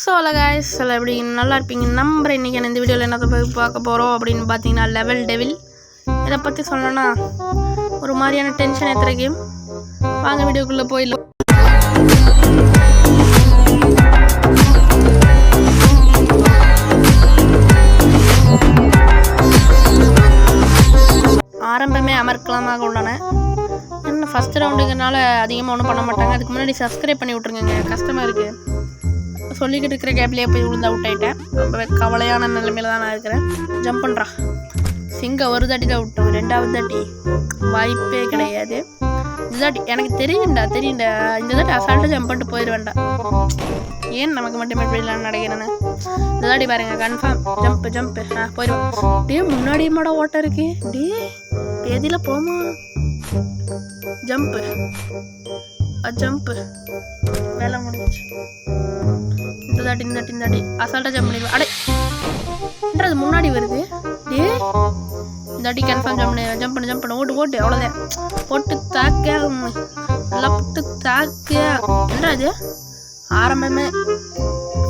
So hello guys, எப்படி நல்லா இருப்பீங்க நம்புறேன். இன்றைக்கி இந்த வீடியோவில் என்ன பார்க்க போகிறோம் அப்படின்னு பார்த்தீங்கன்னா, லெவல் டெவில். இதை பற்றி சொல்லணும்னா ஒரு மாதிரியான டென்ஷன் ஏற்றுற கேம். வாங்க வீடியோக்குள்ளே போயிடலாம். ஆரம்பமே அமர்க்கலமாக உள்ளன. இன்னும் ஃபஸ்ட் ரவுண்டுங்கிறனால அதிகமாக ஒன்றும் பண்ண மாட்டாங்க. அதுக்கு முன்னாடி சப்ஸ்கிரைப் பண்ணி விட்ருங்க, கஷ்டமாக இருக்குது. சொல்லிக்கிட்டு இருக்கிற கேப்லேயே போய் விழுந்து அவுட் ஆகிட்டேன். ரொம்பவே கவலையான நிலைமையில தான் நான் இருக்கிறேன். ஜம்ப் பண்ணுறா சிங்கம் ஒரு தாட்டி தான் விட்டோம், ரெண்டாவது தாட்டி வாய்ப்பே கிடையாது. இந்த தாட்டி எனக்கு தெரியும்டா. இந்த தாட்டி அசால்ட்டாக ஜம்ப் பண்ணிட்டு போயிடுவேன்டா. ஏன் நமக்கு மட்டுமே இப்படிலாம் நடக்கிறேன்னு இந்த தாட்டி பாருங்க, கன்ஃபார்ம் ஜம்ப் போயிடுவேன். டே முன்னாடி மாட ஓட்டம் இருக்கு. டே பேதியில் போமா. ஜம்ப்பு வேலை முடிஞ்சு. இந்த தாட்டி அசால்ட்டாக ஜம்ப் பண்ணிடுவேன். அடைன்றது முன்னாடி வருது. டே இந்த தாட்டி கன்ஃபார்ம் ஜம்ப் பண்ணு ஓட்டு அவ்வளோதான். போட்டு தாக்க நல்லா போட்டு தாக்க. என்னது ஆரம்பமே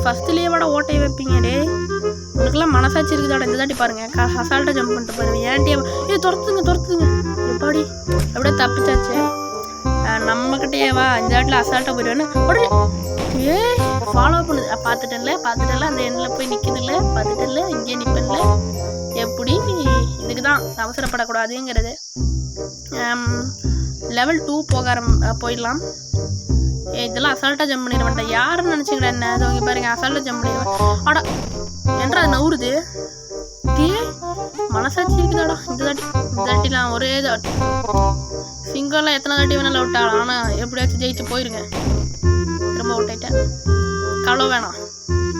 ஃபஸ்ட்லேயே விட ஓட்டையை வைப்பீங்க. டே உங்களுக்குலாம் மனசாட்சி இருக்குதாட. இந்த தாட்டி பாருங்க, அசால்ட்டாக ஜம்ப் பண்ணிட்டு போயிடுவேன். ஏன்ட்டே இது துரத்துதுங்க எப்படி அப்படியே தப்பிச்சாச்சு. நம்மக்கிட்டேவா இந்த தாட்டில் அசால்ட்டாக போயிடுவேன்னு உடனே ஃபாலோ பண்ணுது. பார்த்துட்டேன்ல அந்த எண்ணில் போய் நிற்கிதுல்ல, பார்த்துட்டேன்ல இங்கே நிற்பேன்ல. எப்படி இதுக்கு தான் அவசரப்படக்கூடாதுங்கிறது. லெவல் 2 போயிடலாம். இதெல்லாம் அசால்ட்டாக ஜம்ப் பண்ணிடுவேன்டா. யாருன்னு நினச்சிக்கிட்டேன் என்ன அது அவங்க பாருங்க, அசால்ட்டாக ஜம்ப் பண்ணிடுவேன். ஆடா என்றா அது நவுறுது. மனசாட்சி இருக்குதாடா. இந்த தாட்டிலாம் ஒரே தாட்டி. சிங்கம்லாம் எத்தனை தாட்டி வேணாலும் அவுட் ஆகலாம், ஆனால் எப்படியாச்சும் ஜெயிச்சு போயிருங்க. திரும்ப அவுட் ஆகிட்டேன்.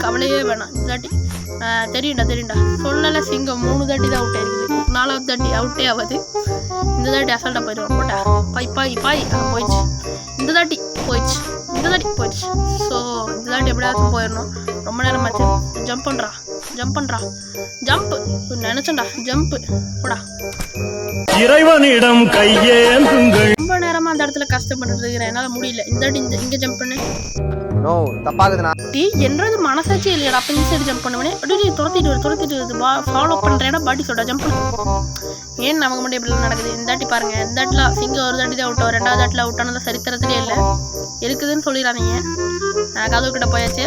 கவலையே வேணாம். இந்த தாட்டி தெரியும்டா சொல்லலை. சிங்கம் 3 தாட்டி தான் அவுட் ஆயிருக்குது. 4வது தாட்டி அவுட்டே ஆகாது. இந்த தாட்டி அசால்ட்டாக போயிடுவேன். போட்டா பாய் போயிடுச்சு. இந்த தாட்டி போயிடுச்சு. ஸோ இந்த தாட்டி எப்படியாச்சும் போயிடணும். ரொம்ப நேரமாச்சு. ஜம்ப் பண்ணுறா நினச்சேன்டா. போடா. இறைவனிடம் கையேந்துங்கள். ரொம்ப நேரமா அந்த இடத்துல கஷ்டப்பட்டு இருக்கிறேன், என்னால முடியல. இந்த தாட்டி இங்க ஜம்ப் பண்ணு. என்னது மனசாட்சி இல்லையா? அப்ப இந்த சைடு ஜம்ப் பண்ணுவேன். அப்படியே துரத்திட்டு ஃபாலோ பண்றேன்னா பாடி சொல்றா ஜம்ப் பண்ணு. ஏன் நமக்கு மட்டும் இப்படிலாம் நடக்குது? இந்த தாட்டி பாருங்க, இந்த தாட்டில சிங்கம் ஒரு தாட்டி தான் அவுட், ரெண்டாவது தாட்டில் அவுட் ஆனது சரித்திரத்திலே இல்லை. இருக்குதுன்னு சொல்லிடாதீங்க. கதவு கிட்ட போயாச்சு.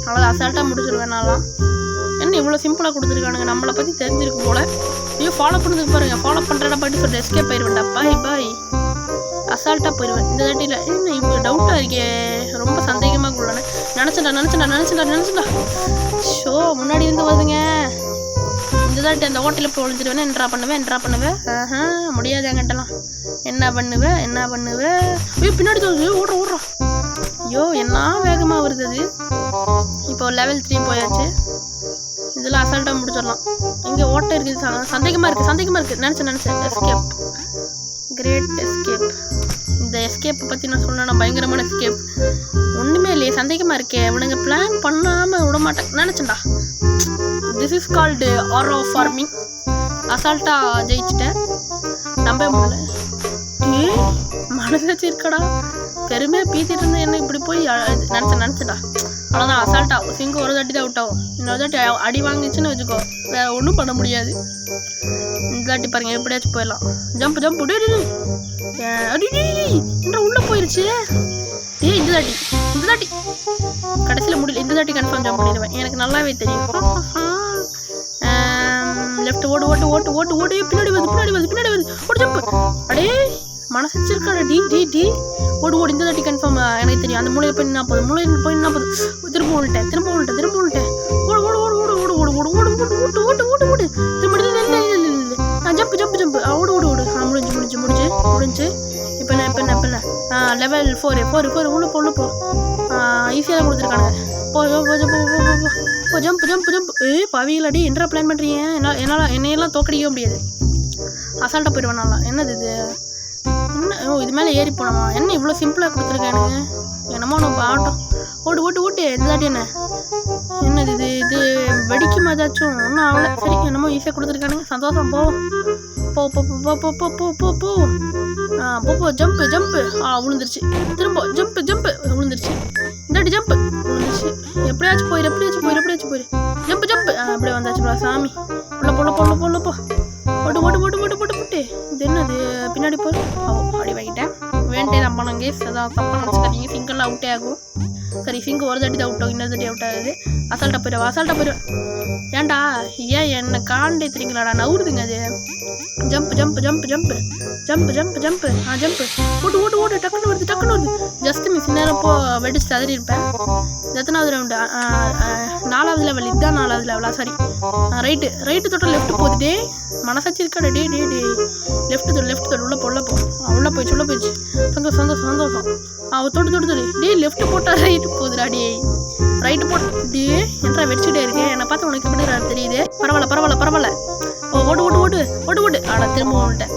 அவ்வளோ அசால்ட்டாக முடிச்சிருவேன். நான்லாம் என்ன இவ்வளோ சிம்பிளாக கொடுத்துருக்கானுங்க. நம்மளை பற்றி தெரிஞ்சிருக்கு போல. ஐயோ ஃபாலோ பண்ணுறதுக்கு பாருங்க, ஃபாலோ பண்ணுறேன்னா பாட்டி சொல்லிட்டு எஸ்கேப் ஆயிடுவேன்டா. பாய் அசால்ட்டாக போயிடுவேன். இந்த தாட்டியில் என்ன இப்போ டவுட்டாக இருக்கே, ரொம்ப சந்தேகமாக உள்ளன. நினச்சேன்டா. ஷோ முன்னாடி இருந்து வருதுங்க. இந்த தாட்டி அந்த ஹோட்டலில் போய் ஒழிஞ்சிடுவேன். என்ட்ரா பண்ணுவேன். முடியாது என்கிட்டலாம். என்ன பண்ணுவேன். ஐயோ பின்னாடி ஓடுறோம். ஐயோ என்ன வேகமாக வருது அது. இப்போ லெவல் 3 போயாச்சு. இதெல்லாம் அசால்ட்டாக முடிச்சிடலாம். இங்கே ஓட்டை இருக்குது. சந்தேகமாக இருக்குது. நினச்சேன். Great escape. இந்த எஸ்கேப்பை பற்றி நான் சொன்னேன்னா பயங்கரமான எஸ்கேப். ஒன்றுமே இல்லையே, சந்தேகமாக இருக்கே. இவனுங்க பிளான் பண்ணாமல் விட மாட்டேன் நினச்சேன்டா. This is called aero farming. அசால்ட்டாக ஜெயிச்சிட்டேன். நம்ப முடியல. மனசாச்சு இருக்கடா. பெருமையாக பீத்திட்டு இருந்தேன். என்ன இப்படி போய் நினச்சேன்டா. அவ்வளோதான் அசால்ட்டாக. சிங்கம் ஒரு தாட்டி தான் அவுட் ஆகும். இன்னொரு தாட்டி அடி வாங்கிச்சுன்னு வச்சுக்கோ, வேறு ஒன்றும் பண்ண முடியாது. இந்த தாட்டி பாருங்க, எப்படியாச்சும் போயிடலாம். ஜம்ப் என்ற உள்ளே போயிடுச்சு. இந்த தாட்டி கடைசியில் முடியல. இந்த தாட்டி கன்ஃபார்ம் ஜம்ப் பண்ணிடுவேன். எனக்கு நல்லாவே தெரியும். லெஃப்ட் ஓட்டு பின்னாடி வருது. ஓடு ஜம்ப். அடே மனசு இருக்காடா. டி ஓடு. இந்த தாட்டி கன்ஃபார்ம் எனக்கு தெரியும். அந்த மூலையில் போய் நின்னா போதும். திரும்ப விழுட்டேன். ஓடு. ஜம்ப். முடிஞ்சு. இப்போ என்ன லெவல் 4 உள்ள போ. ஈஸியாக கொடுத்துருக்கானுங்க. போ ஜம்ப். பாவிகளாடி என்னடா பிளான் பண்ணுறீங்க? என்னையெல்லாம் தோக்கடிக்க முடியாது. அசால்ட்டாக போயிடுவேன். நல்லா என்னது இது? என்ன இது மேலே ஏறி போனோமா? என்ன இவ்வளோ சிம்பிளாக கொடுத்துருக்கானுங்க? என்னமோ நம்ம ஆட்டம். ஓட்டு. இந்த தாட்டி என்னது இது வெடிக்கும் ஏதாச்சும் ஒன்றும் ஆகலை. சரி என்னமோ ஈஸியாக கொடுத்துருக்கானுங்க. சந்தோஷம். போ. ஜம்ப். விழுந்துருச்சு. திரும்ப ஜம்ப் விழுந்துருச்சு. இந்த தாட்டி ஜம்ப் விழுந்துருச்சு. போயிடுச்சு. எப்படியாச்சும் போயிரு. ஜம்ப் அப்படியே வந்தாச்சுப்பா சாமி. உள்ள போ. போட்டு இது என்னது பின்னாடி போ. அடி வாங்கிட்டேன். வேண்டே தான் போனோம் கேஸ். அதான் தப்பாக நினச்சிக்காதீங்க. சிங்கிள் அவுட்டே ஆகும். சரி சிங்கு ஒரு தட்டி தான் அவுட் ஆகும், இன்னொரு தட்டி அவுட் ஆகுது. அசால்ட்டாக போயிடுவேன். ஏன்டா ஏன் என்னை காண்டே தெரியுங்களாடா, நவுறுதுங்க அது. ஜம்ப் ஓட்டு டக்குன்னு வருது. ஜஸ்ட் மிஸ் நேரம் போ வெடிச்சு ததறி இருப்பேன். எத்தனாவது ரவுண்டு? 4வது லெவல். இதுதான் 4வது லெவலா? சாரி ரைட்டு தொட்ட லெஃப்ட் போகுது. மனசாச்சு இருக்காடா டே லெஃப்ட் தொட்டு உள்ள போயிடுச்சு. சந்தோஷம். தொடு டே லெஃப்ட் போட்டா ரைட்டு போகுதுடா டே. ரைட்டு போட்டு என்றா வெடிச்சுட்டே இருக்கேன். என்னை பார்த்து உனக்கு எப்படி தெரியுது? பரவாயில்ல. ஓட்டு ஆடா திரும்ப வந்துட்டேன்.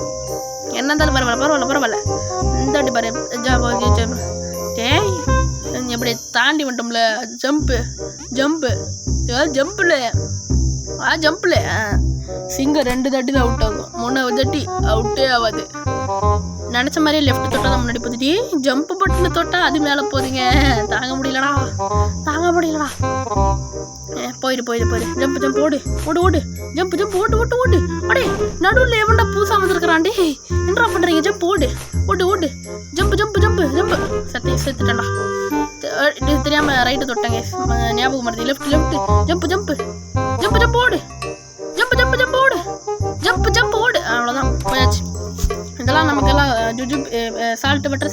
என்ன இருந்தாலும் பரவாயில்ல. இந்த வாட்டி பாரு. டேய் எப்படி தாண்டி வந்துட்டோம்ல. ஜம்பில் சிங்கம் 2 தாட்டி தான் அவுட் ஆகும். 3வது தாட்டி அவுட்டே ஆகாது. நினச்ச மாதிரியே லெஃப்ட் தொட்டா தான் முன்னாடி போகுது. ஜம்ப் பட்டில் தொட்டா அது மேலே போகுதுங்க. தாங்க முடியலடா. போயிரு. ஜம்ப் ஓடு. ஜம்ப் ஓடு. அடே நடுவில் எவன்டா பூசா வந்துருக்குறான்டே. என்னடா பண்ணுறீங்க? ஜம்ப் ஓடு. ஜம்ப் செத்துட்டேன்டா. தெரியாம ரைட்டு தொட்டேங்க. ஞாபகம் மறதி. லெஃப்ட் ஜம்ப் ஓடு. ஜம்ப் ஓடு. அவ்வளோதான், போயாச்சு. இதெல்லாம் நமக்கெல்லாம் சால்ட் வாட்டர்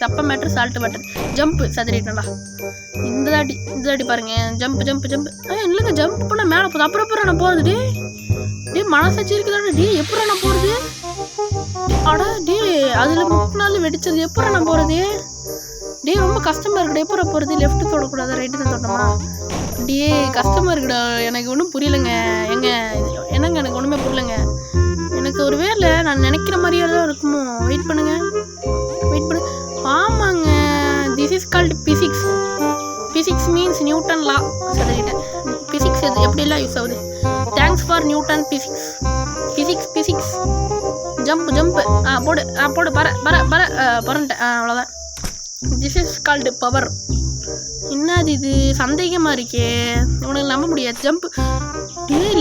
சப்ப மேட்ரு சால்ட் வாட்டர். ஜம்ப் சதுரிட்டேன்டா. இந்த தாட்டி பாருங்க. ஜம்ப் இல்லைங்க. ஜம்ப் பண்ண மேலே போகுது. அப்புறம் நான் போகிறது டே மனசாச்சு இருக்குதாடா டே. எப்படி நான் போகிறது? அடா டே அதில் 3 நாள் வெடிச்சது. எப்படி நான் போகிறது? டே ரொம்ப கஷ்டமாக இருக்குடா. எப்போ போகிறது? லெஃப்ட் தொடக்கூடாது, ரைட்டு தான் தொடணுமா? டே கஷ்டமாக இருக்குடா. எனக்கு ஒன்றும் புரியலைங்க. என்னங்க எனக்கு ஒன்றுமே புரியலைங்க. எனக்கு ஒரு வேளை நான் நினைக்கிற மாதிரியே தான் இருக்குமோ? வெயிட் பண்ணு. ஆமாங்க, this is called physics means Newton law. சொல்லிட்டேன். பிசிக்ஸ் இது எப்படிலாம் யூஸ் ஆகுது? Thanks for Newton physics. Jump போடு. பரன்ட்டேன். அவ்வளோதான். This is called power. என்னது இது? சந்தேகமாக இருக்கே. உனக்கு நம்ப முடியாது. ஜம்ப்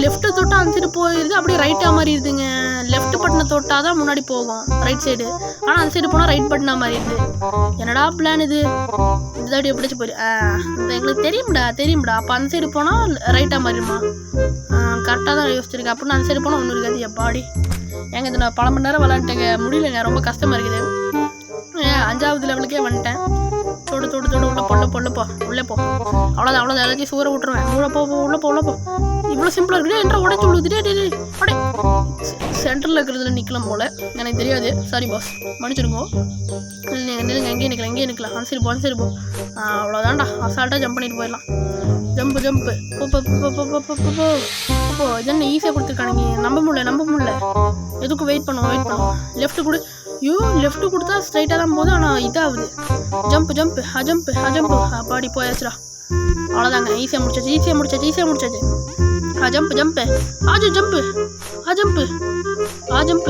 லெஃப்ட்டு தொட்டா அந்த சைடு போயிடுது. அப்படியே ரைட்டாக மாறிடுதுங்க. லெஃப்ட் பட்டனை தொட்டால் தான் முன்னாடி போகும் ரைட் சைடு. ஆனால் அந்த சைடு போனால் ரைட் பட்டனாக மாறிடுது. என்னடா பிளான் இது? இந்த தாட்டி எப்படிச்சு போயிடு. எங்களுக்கு தெரியும்டா. அப்போ அந்த சைடு போனால் ரைட்டாக மாறிடுமா? கரெக்டாக தான் யோசிச்சிருக்கேன். அப்படின்னு அந்த சைடு போனால் ஒன்றும் இருக்காது. எப்பாடி ஏங்க இது நான் பல மணி நேரம் விளாண்டுட்டேங்க. முடியலைங்க, ரொம்ப கஷ்டமாக இருக்குது. 5வது லெவலுக்கே வந்துட்டேன். தொடு உள்ள போ. அவ்வளோதான். எல்லாத்தையும் சூற விட்டுருவேன். உள்ள போ. இவ்வளோ சிம்பிளாக இருக்குது. என்ற உடச்சி விழுதுட்டே அடே சென்டரில் இருக்கிறதுல நிற்கலாம் போல். எனக்கு தெரியாது. சாரி பாஸ், மன்னிச்சிருங்கோ. நில்லுங்க. எங்கேயே நிற்கலாம். அந்த சைடு போ. அவ்வளோதான்டா. அசால்ட்டாக ஜம்ப் பண்ணிட்டு போயிடலாம். ஜம்ப் போ. இதென்ன ஈஸியாக கொடுத்துருக்கானுங்க. நம்ப முடியல. எதுக்கும் வெயிட் பண்ணுவோம். லெஃப்ட் கொடு. லெஃப்ட் கொடுத்தா ஸ்ட்ரைட்டாக தான் போகுது. ஆனால் இதாகுது. ஜம்ப் பாடி போயாச்சுடா. அவ்வளோதாங்க. ஈஸியாக முடிச்சாச்சு. ஜம்ப்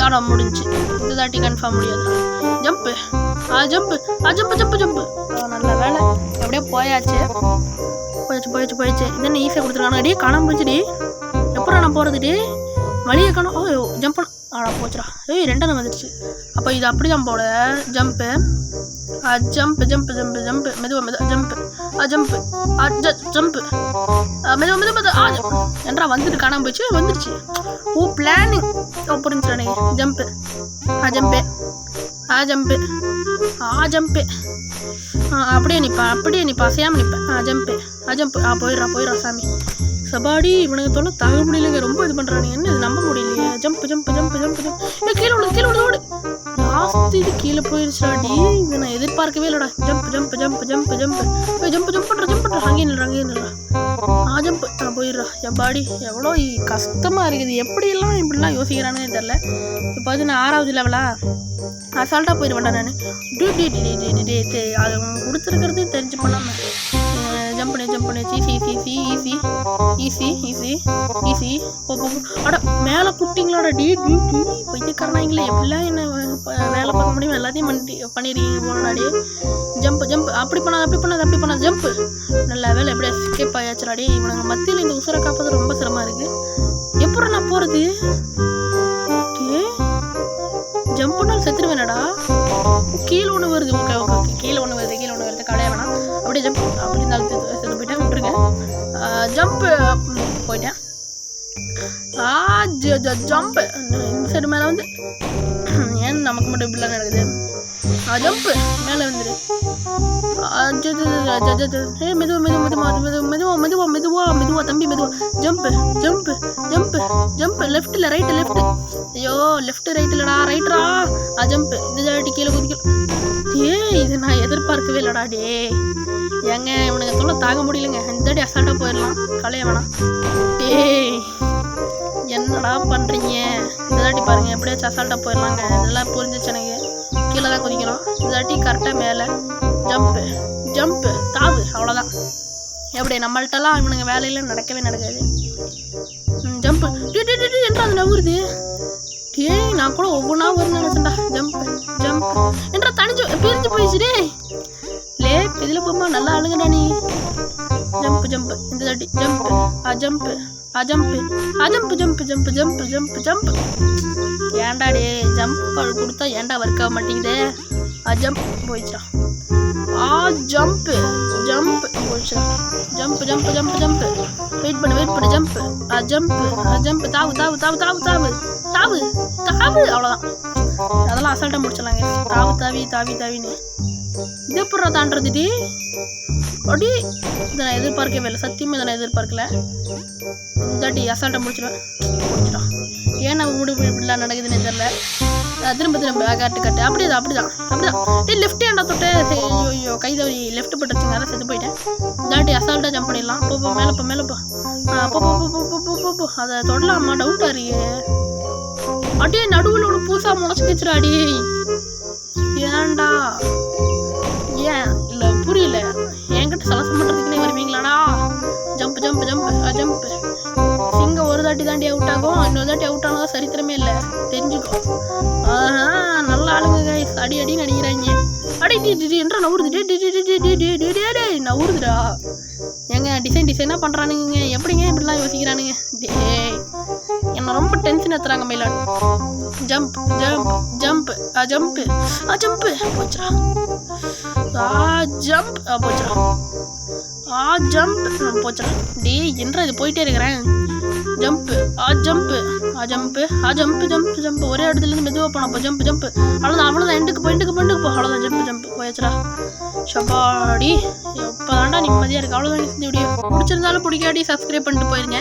ஆடா முடிஞ்சு. இந்த தாட்டி கன்ஃபார்ம் முடியாது. ஜம்ப் நல்ல வேலை. எப்படியோ போயாச்சு. இதென்ன ஈஸியாக கொடுத்துருக்காங்க. அடியே காணாமல் போச்சுடி. எப்போ நான் போகிறது? வழியை காணும். ஜம்ப் பண்ண ஆடா போச்சுடா. 2வது வந்துடுச்சு. அப்போ இது அப்படி தான் போட. ஜம்ப்பு மெதுவாக என்றா வந்துட்டு காணாமல் போச்சு. வந்துடுச்சு. பிளானிங் புரிஞ்சுட்டானே. ஜம்ப்பு அப்படியே நிற்பா அசையாமல் நிற்பேன். ஜம்ப்பு போயிடுறா சாமி. சபாடி இவனுக்கு தொல்லை தாங்க முடியலைங்க. ரொம்ப இது பண்ணுறானுங்க. என்ன இது நம்ப முடியலையே. ஜம்ப் கீழே விழுது. லாஸ்ட் இது கீழே போயிடுச்சுடாடி. இது நான் எதிர்பார்க்கவே இல்லைடா. ஜம்ப் பண்ணுற. அங்கேயே நில்றா. ஜம்ப் போயிடுறா. எப்பாடி எவ்வளோ கஷ்டமாக இருக்குது. இப்படிலாம் யோசிக்கிறானே தெரில. இப்போ அது நான் 6வது லெவலா அசால்ட்டாக போயிடுவேன்டா நான். அது கொடுத்துருக்கிறது தெரிஞ்சு பண்ணாமல் ஜம்ப் பண்ணியாச்சு. ஈஸி. அட மேலே புட்டிங்களாடா டீ பைத்தியக்காரனாங்களே, எப்படிலாம் என்ன வேலை பார்க்க முடியும், எல்லாத்தையும் பண்ணிடுறீங்க போனாடே. ஜம்ப் அப்படி பண்ணாது ஜம்ப். நல்ல வேலை எப்படியா எஸ்கேப் ஆயாச்சுடாடே. இவனுங்க மத்தியில் இந்த உசுரை காப்பது ரொம்ப சிரமமாக இருக்குது. எப்படி நான் போகிறது? ஜம்ப் பண்ணாலும் செத்துருவேனடா. கீழே ஒன்று வருது. ஓகே கீழே ஒன்று வருது கடையா வேணாம். அப்படியே ஜம்ப் அப்படி இருந்தாலும் செத்து போயிட்டேன். விட்டுருங்க. ஜம்ப்பு போயிட்டேன். ஜம்ப் இந்த சைடு மேலே வந்து ஏன் நமக்கு மட்டும் இப்படிலாம் நடக்குது? ஜம்ப்பு மேலே வந்துடு. மெதுவா தம்பி மெதுவா. ஜம்ப் லெஃப்ட்ல ரைட்டு. ஐயோ லெஃப்ட் ரைட் இல்லடா, ரைட்ரா. ஜம்ப் இந்த தாட்டி கீழே குதிக்க. இது நான் எதிர்பார்க்கவே இல்லடா. ஏங்க இவனுங்க சொல்ல தாங்க முடியலங்க. இந்த தாட்டி அசால்ட்டாக போயிடலாம், கலைய வேணாம். என்னடா பண்ணுறீங்க? இந்த தாட்டி பாருங்க எப்படியாச்சும் அசால்ட்டாக போயிடலாங்க. இதெல்லாம் புரிஞ்சிச்சு எனக்கு. கீழே தான் குதிக்கணும். இந்த தாட்டி கரெக்டாக மேலே ஜம்ப்பு தாவு, அவ்வளோதான். எப்படி நம்மள்ட்டெல்லாம் இவனுங்க வேலையில் நடக்காது. ஜம்ப்பு என்று அது நவுறுது. நான் கூட ஒவ்வொன்றா வரும்னு நினச்சேன்டா. ஜம்ப் என்றா தனிச்சு பிரிஞ்சு போயிடுச்சுடே. இதில் போமா நல்லா அழுங்கடா நீ. ஜம்ப் இந்த தாட்டி ஜம்ப். ஏன்டா டே ஜம்ப் கொடுத்தா ஏன்டா ஒர்க் ஆக மாட்டேங்குது? ஜம்ப் போயிடுச்சா? ஜம்ப் போயிடுச்சா? ஜம்ப் வெயிட் பண்ணு ஜம்ப் தாவு. அவ்வளோதான். அதெல்லாம் அசால்ட்டாக முடிச்சிடலாங்க. தாவின்னு இது எப்படா தாண்டது? அப்படி இதை நான் எதிர்பார்க்கவே இல்லை. சத்தியமாக இதை நான் எதிர்பார்க்கல. இந்தாட்டி அசால்ட்டாக முடிச்சிடுவேன். ஏன் நம்ம இப்படிலாம் நடக்குதுன்னு தெரியல. திரும்ப கட்டு அப்படிதான். லெஃப்ட் ஏன்டா தொட்டு? ஐயோ கை தவறி லெஃப்ட் பட்டுச்சுங்க. அதை செத்து போயிட்டேன். இந்தாட்டி அசால்ட்டாக ஜம்ப் பண்ணிடலாம். மேலே போ. அதை தொடலாமா? டவுட்டாக இருக்கு. அப்படியே நடுவில் ஒன்று புதுசாக முளைச்சிக்கிச்சுடா. ஏன்டா? ஏன் இல்லை புரியல. என்கிட்ட சலசம் பண்ணுறதுக்குன்னே வருவீங்களாடா? ஜம்ப் சிங்கம் ஒரு தாட்டி தாண்டி அவுட் ஆகும். இன்னொரு தாட்டி அவுட் ஆனதா சரித்திரமே இல்லை, தெரிஞ்சுக்கோ. நல்லா ஆளுங்க கைஸ். அடின்னு அடிக்கிறாங்க. என்ற நவுறுதுடா. ஏங்க டிசைனாக பண்ணுறானுங்க. எப்படிங்க இப்படிலாம் யோசிக்கிறானுங்க? என்னை ரொம்ப டென்ஷன் ஏற்றுறாங்க மயிலாடு. ஜம்ப் போச்சுடா. போச்சுடா. என்ன இது போயிட்டே இருக்கிறேன். ஜம்ப் ஒரே இடத்துலேருந்து மெதுவாக போனப்போ ஜம்ப். அவ்வளோதான் எண்டுக்கு போ. அவ்வளோதான் ஜம்ப் போயாச்சுடா. ஷபாடி எப்போ தாண்டா நிம்மதியாக இருக்குது. அவ்வளோதான் இந்த வீடியோ பிடிச்சிருந்தாலும் பிடிக்காடி சப்ஸ்கிரைப் பண்ணிட்டு போயிருங்க.